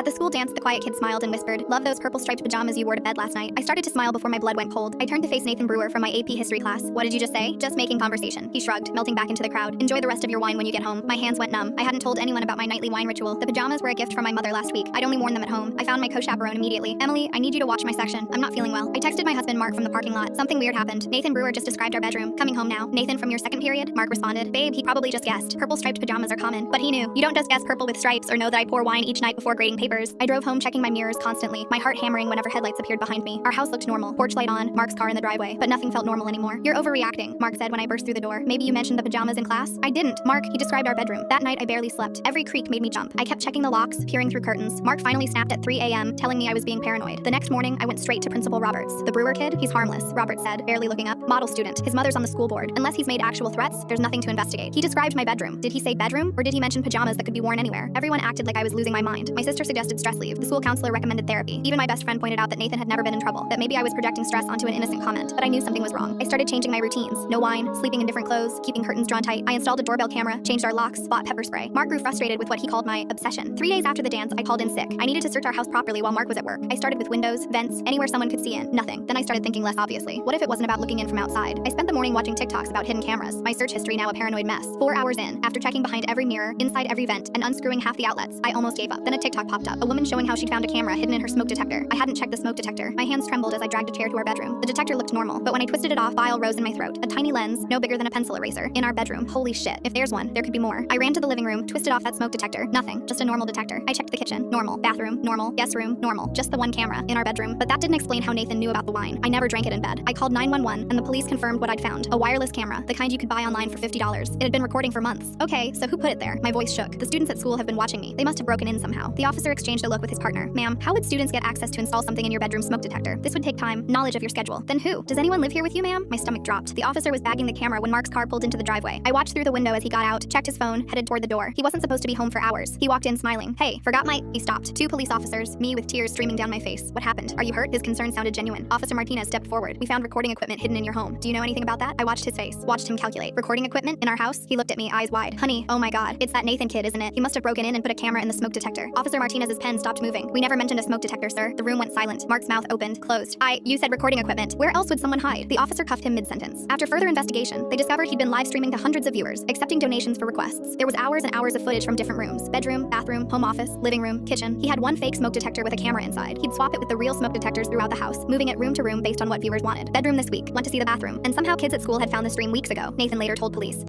At the school dance, the quiet kid smiled and whispered, "Love those purple striped pajamas you wore to bed last night." I started to smile before my blood went cold. I turned to face Nathan Brewer from my AP history class. "What did you just say?" "Just making conversation." He shrugged, melting back into the crowd. "Enjoy the rest of your wine when you get home." My hands went numb. I hadn't told anyone about my nightly wine ritual. The pajamas were a gift from my mother last week. I'd only worn them at home. I found my co-chaperone immediately. "Emily, I need you to watch my section. I'm not feeling well." I texted my husband Mark from the parking lot. "Something weird happened. Nathan Brewer just described our bedroom. Coming home now." "Nathan from your second period?" Mark responded. "Babe, he probably just guessed. Purple striped pajamas are common." But he knew. You don't just guess purple with stripes or know that I pour wine each night before grading papers. I drove home checking my mirrors constantly, my heart hammering whenever headlights appeared behind me. Our house looked normal. Porch light on, Mark's car in the driveway, but nothing felt normal anymore. "You're overreacting," Mark said when I burst through the door. "Maybe you mentioned the pajamas in class?" "I didn't. Mark, he described our bedroom." That night I barely slept. Every creak made me jump. I kept checking the locks, peering through curtains. Mark finally snapped at 3 a.m., telling me I was being paranoid. The next morning, I went straight to Principal Roberts. "The Brewer kid? He's harmless," Robert said, barely looking up. "Model student. His mother's on the school board. Unless he's made actual threats, there's nothing to investigate." He described my bedroom. Did he say bedroom, or did he mention pajamas that could be worn anywhere? Everyone acted like I was losing my mind. My sister suggested stress leave. The school counselor recommended therapy. Even my best friend pointed out that Nathan had never been in trouble, that maybe I was projecting stress onto an innocent comment. But I knew something was wrong. I started changing my routines. No wine, sleeping in different clothes, keeping curtains drawn tight. I installed a doorbell camera, changed our locks, bought pepper spray. Mark grew frustrated with what he called my obsession. 3 days after the dance, I called in sick. I needed to search our house properly while Mark was at work. I started with windows, vents, anywhere someone could see in. Nothing. Then I started thinking less obviously. What if it wasn't about looking in from outside? I spent the morning watching TikToks about hidden cameras. My search history now a paranoid mess. 4 hours in, after checking behind every mirror, inside every vent, and unscrewing half the outlets, I almost gave up. Then a TikTok popped up. A woman showing how she'd found a camera hidden in her smoke detector. I hadn't checked the smoke detector. My hands trembled as I dragged a chair to our bedroom. The detector looked normal, but when I twisted it off, bile rose in my throat. A tiny lens, no bigger than a pencil eraser, in our bedroom. Holy shit. If there's one, there could be more. I ran to the living room, twisted off that smoke detector. Nothing. Just a normal detector. I checked the kitchen. Normal. Bathroom. Normal. Guest room. Normal. Just the one camera in our bedroom. But that didn't explain how Nathan knew about the wine. I never drank it in bed. I called 911, and the police confirmed what I'd found. A wireless camera, the kind you could buy online for $50. It had been recording for months. "Okay, so who put it there?" My voice shook. "The students at school have been watching me. They must have broken in somehow." The officer exchanged a look with his partner. "Ma'am, how would students get access to install something in your bedroom smoke detector? This would take time, knowledge of your schedule." "Then who? Does anyone live here with you, ma'am?" My stomach dropped. The officer was bagging the camera when Mark's car pulled into the driveway. I watched through the window as he got out, checked his phone, headed toward the door. He wasn't supposed to be home for hours. He walked in smiling. "Hey, forgot my..." He stopped. 2 police officers, me with tears streaming down my face. "What happened? Are you hurt?" His concern sounded genuine. Officer Martinez stepped forward. "We found recording equipment hidden in your home. Do you know anything about that?" I watched his face, watched him calculate. "Recording equipment? In our house?" He looked at me, eyes wide. "Honey, oh my god, it's that Nathan kid, isn't it? He must have broken in and put a camera in the smoke detector." Officer Martinez's pen stopped moving. "We never mentioned a smoke detector, sir." The room went silent. Mark's mouth opened, closed. You said recording equipment. Where else would someone hide?" The officer cuffed him mid-sentence. After further investigation, they discovered he'd been live streaming to hundreds of viewers, accepting donations for requests. There was hours and hours of footage from different rooms: bedroom, bathroom, home office, living room, kitchen. He had one fake smoke detector with a camera inside. He'd swap it with the real smoke detectors throughout the house, moving it room to room based on what viewers wanted. "Bedroom this week, went to see the bathroom. And somehow kids at school had found the stream weeks ago," Nathan later told police.